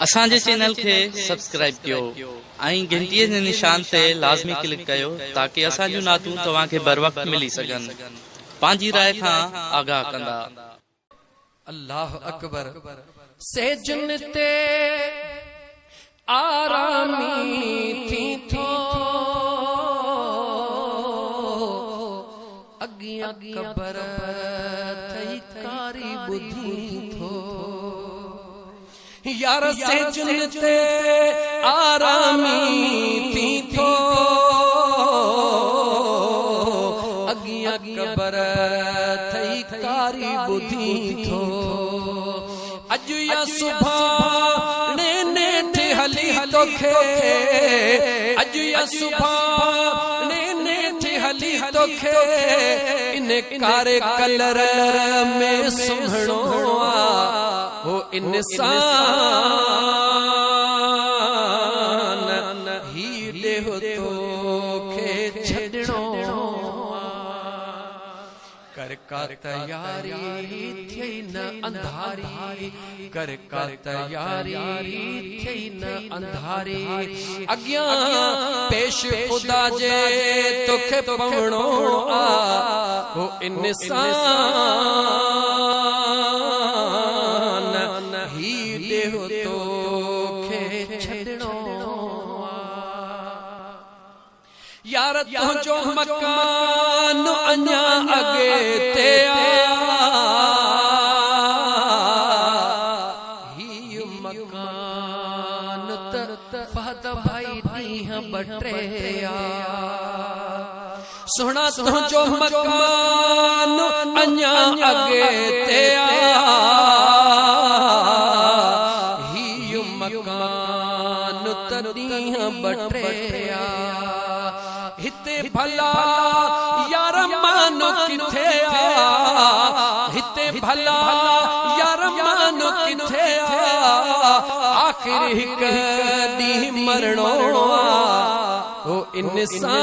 असांजे चैनल के सब्सक्राइब कियो आई घंटीअ जे निशान ते लाज़मी क्लिक कयो ताकि असांजूं नातूं तव्हांखे बर वक्त मिली सघन। पंहिंजी राय खां आगाह कंदा। अल्लाह अकबर। सेजन ते आरामी थी थो अगिया कबर थई कारी बुधी थो यार सेजन ते आरामी थी थो अगिया कबर थई कारी बुधी थो अज या सुबह ने थे हली तोखे अज या सुबह ने थे हली तोखे इन कारे कलर में सुहणो हो इंसान ही देहो तोखे छड़णो कर का तैयारी थी न अंधारी कर का तैयारी थी न अंधारी अग्या पेश खुदा जे तोखे पवणो हो इंसान ही देहो तोखे छड़णो यार तुझो मकान अञा अगे ते ही मकान फहद भाई नीह बटरे सोना तुझो मकान अञा अगे ते ही मकान नीह बटरे हिते भला यार मानो किथे हिते भला यार मानो किथे आखिर हिक दी मरणो हो इंसान